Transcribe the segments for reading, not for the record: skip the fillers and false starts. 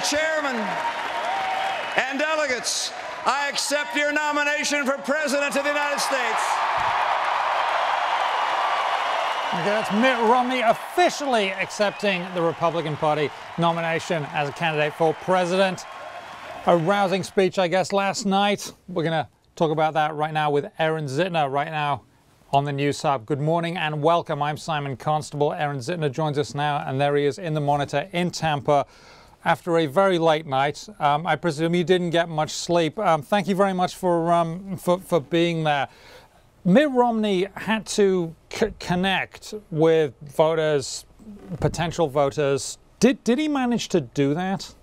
Mr. Chairman and delegates, I accept your nomination for President of the United States. Okay, that's Mitt Romney officially accepting the Republican Party nomination as a candidate for president. A rousing speech, I guess, last night. We're going to talk about that right now with Aaron Zitner right now on the News Hub. Good morning and welcome. I'm Simon Constable. Aaron Zitner joins us now, and there he is in the monitor in Tampa after a very late night. I presume you didn't get much sleep. Thank you very much for being there. Mitt Romney had to connect with voters, potential voters. Did he manage to do that?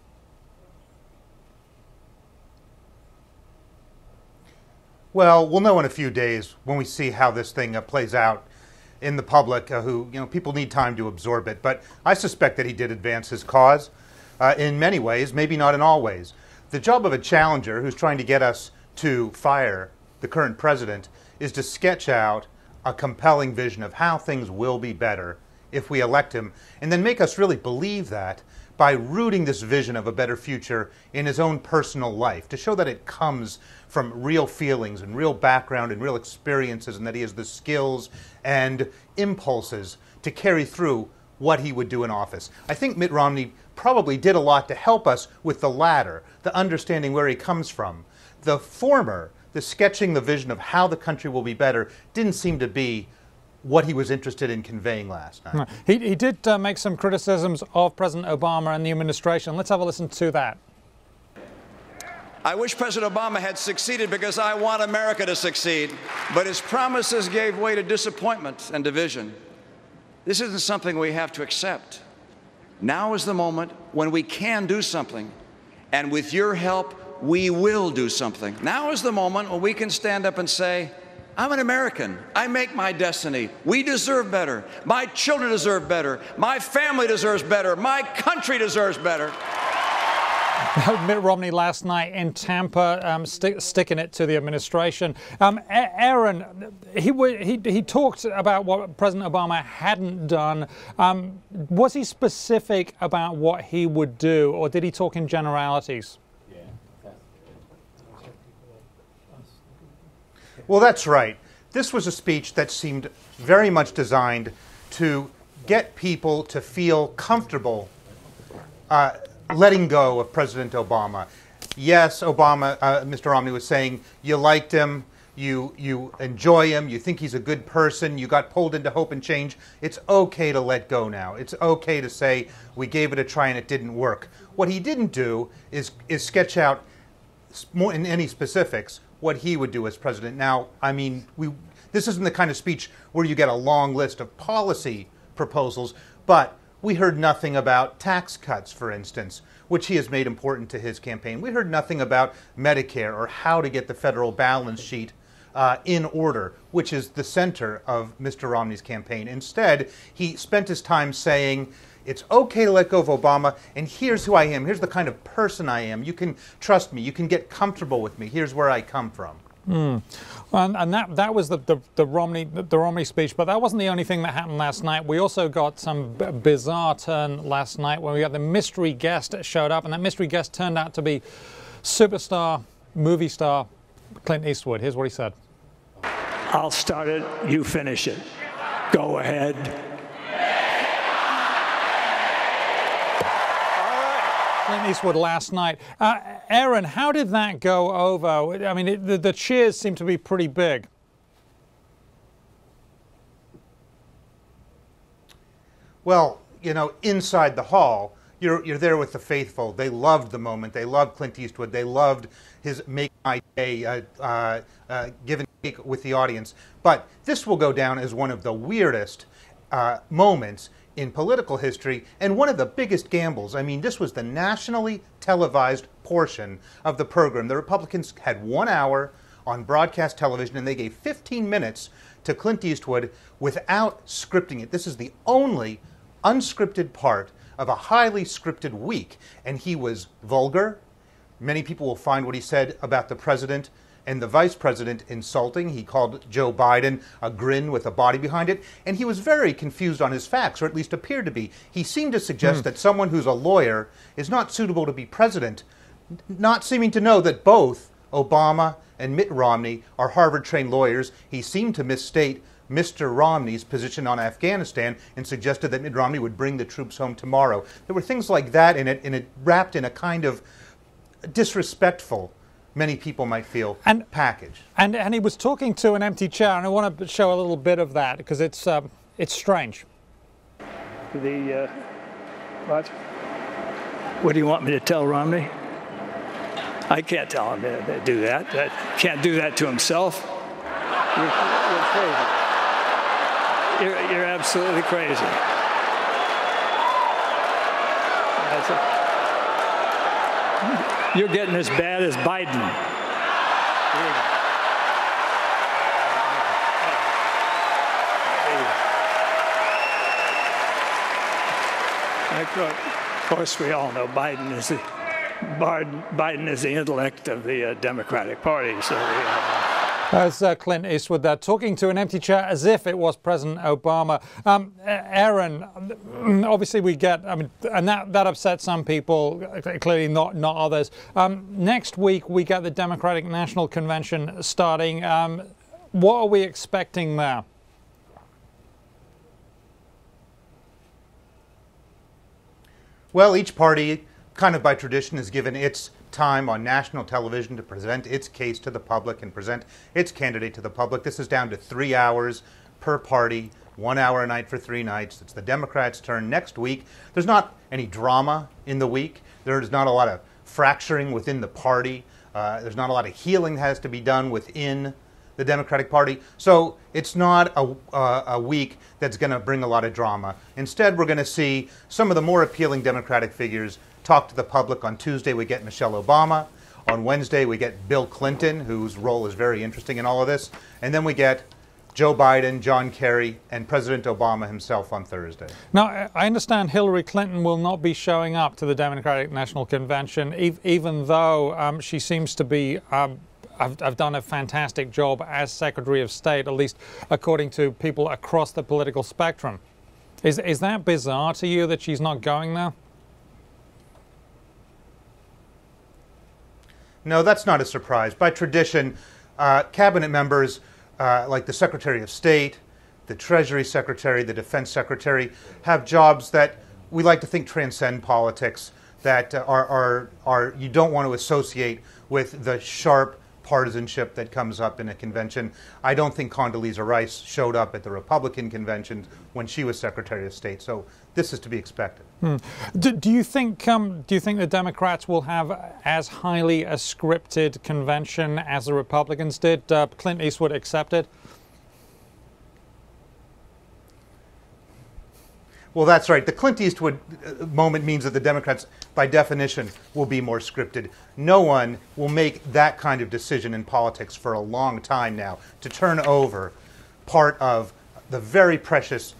Well, we'll know in a few days when we see how this thing plays out in the public, people need time to absorb it. But I suspect that he did advance his cause in many ways, maybe not in all ways. The job of a challenger who's trying to get us to fire the current president is to sketch out a compelling vision of how things will be better if we elect him, and then make us really believe that by rooting this vision of a better future in his own personal life, to show that it comes from real feelings and real background and real experiences, and that he has the skills and impulses to carry through what he would do in office. I think Mitt Romney probably did a lot to help us with the latter, the understanding where he comes from. The former, the sketching the vision of how the country will be better, didn't seem to be what he was interested in conveying last night. He did make some criticisms of President Obama and the administration. Let's have a listen to that. I wish President Obama had succeeded because I want America to succeed, but his promises gave way to disappointment and division. This isn't something we have to accept. Now is the moment when we can do something, and with your help, we will do something. Now is the moment when we can stand up and say, I'm an American. I make my destiny. We deserve better. My children deserve better. My family deserves better. My country deserves better. Mitt Romney last night in Tampa, sticking it to the administration. Aaron, he talked about what President Obama hadn't done. Was he specific about what he would do, or did he talk in generalities? Well, that's right. This was a speech that seemed very much designed to get people to feel comfortable letting go of President Obama. Yes, Mr. Romney was saying you liked him, you enjoy him, you think he's a good person, you got pulled into hope and change. It's okay to let go now. It's okay to say we gave it a try and it didn't work. What he didn't do is sketch out more in any specifics what he would do as president. Now, I mean, this isn't the kind of speech where you get a long list of policy proposals, but we heard nothing about tax cuts, for instance, which he has made important to his campaign. We heard nothing about Medicare or how to get the federal balance sheet in order, which is the center of Mr. Romney's campaign. Instead, he spent his time saying, it's okay to let go of Obama, and here's who I am. Here's the kind of person I am. You can trust me. You can get comfortable with me. Here's where I come from. And that was the Romney speech, but that wasn't the only thing that happened last night. We also got some bizarre turn last night when we got the mystery guest that showed up, and that mystery guest turned out to be superstar, movie star Clint Eastwood. Here's what he said. I'll start it, you finish it. Go ahead. Clint Eastwood last night. Aaron, how did that go over? I mean, the cheers seem to be pretty big. Well, inside the hall, you're there with the faithful. They loved the moment. They loved Clint Eastwood. They loved his make my day, give and take with the audience. But this will go down as one of the weirdest moments in political history, and one of the biggest gambles. I mean, this was the nationally televised portion of the program. The Republicans had 1 hour on broadcast television, and they gave 15 minutes to Clint Eastwood without scripting it. This is the only unscripted part of a highly scripted week, and he was vulgar. Many people will find what he said about the president and the vice president insulting. He called Joe Biden a grin with a body behind it, and he was very confused on his facts, or at least appeared to be. He seemed to suggest that someone who's a lawyer is not suitable to be president, not seeming to know that both Obama and Mitt Romney are Harvard-trained lawyers. He seemed to misstate Mr. Romney's position on Afghanistan and suggested that Mitt Romney would bring the troops home tomorrow. There were things like that in it, and it wrapped in a kind of disrespectful, many people might feel, package. And he was talking to an empty chair, and I want to show a little bit of that because it's strange. What? What do you want me to tell Romney? I can't tell him to do that. Can't do that to himself. You're crazy. You're absolutely crazy. You're getting as bad as Biden. Of course, we all know Biden is the intellect of the Democratic Party. So That's Clint Eastwood there, talking to an empty chair as if it was President Obama. Aaron, obviously we get, and that upset some people, clearly not others. Next week we get the Democratic National Convention starting. What are we expecting there? Well, each party, kind of by tradition, is given its time on national television to present its case to the public and present its candidate to the public. This is down to 3 hours per party, 1 hour a night for 3 nights. It's the Democrats' turn next week. There's not any drama in the week. There's not a lot of fracturing within the party. There's not a lot of healing that has to be done within the Democratic Party. So it's not a week that's going to bring a lot of drama. Instead, we're going to see some of the more appealing Democratic figures talk to the public. On Tuesday, we get Michelle Obama. On Wednesday, we get Bill Clinton, whose role is very interesting in all of this. And then we get Joe Biden, John Kerry, and President Obama himself on Thursday. Now, I understand Hillary Clinton will not be showing up to the Democratic National Convention, even though she seems to be I've done a fantastic job as Secretary of State, at least according to people across the political spectrum. Is that bizarre to you that she's not going there? No, that's not a surprise. By tradition, cabinet members like the Secretary of State, the Treasury Secretary, the Defense Secretary have jobs that we like to think transcend politics, that you don't want to associate with the sharp partisanship that comes up in a convention. I don't think Condoleezza Rice showed up at the Republican convention when she was Secretary of State, so this is to be expected. Do you think the Democrats will have as highly a scripted convention as the Republicans did? Clint Eastwood accepted? Well, that's right. The Clint Eastwood moment means that the Democrats, by definition, will be more scripted. No one will make that kind of decision in politics for a long time now, to turn over part of the very precious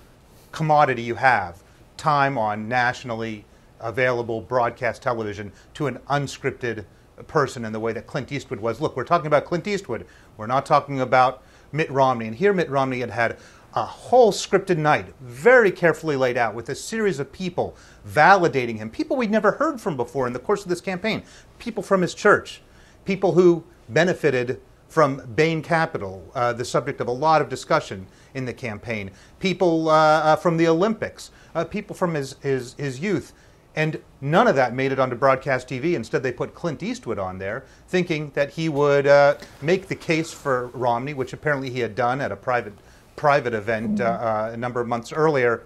commodity you have, time on nationally available broadcast television, to an unscripted person in the way that Clint Eastwood was. Look, we're talking about Clint Eastwood. We're not talking about Mitt Romney. And here Mitt Romney had a whole scripted night, very carefully laid out, with a series of people validating him, people we'd never heard from before in the course of this campaign, people from his church, people who benefited from Bain Capital, the subject of a lot of discussion in the campaign, people from the Olympics, people from his youth. And none of that made it onto broadcast TV. Instead, they put Clint Eastwood on there, thinking that he would make the case for Romney, which apparently he had done at a private event a number of months earlier,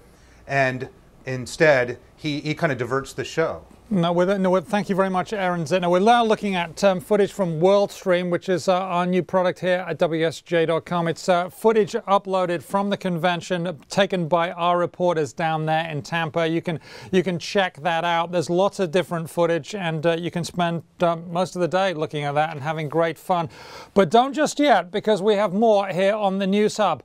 and instead he kind of diverts the show. No, thank you very much, Aaron Zitner. We're now looking at footage from WorldStream, which is our new product here at WSJ.com. It's footage uploaded from the convention, taken by our reporters down there in Tampa. You can check that out. There's lots of different footage, and you can spend most of the day looking at that and having great fun. But don't just yet, because we have more here on the News Hub.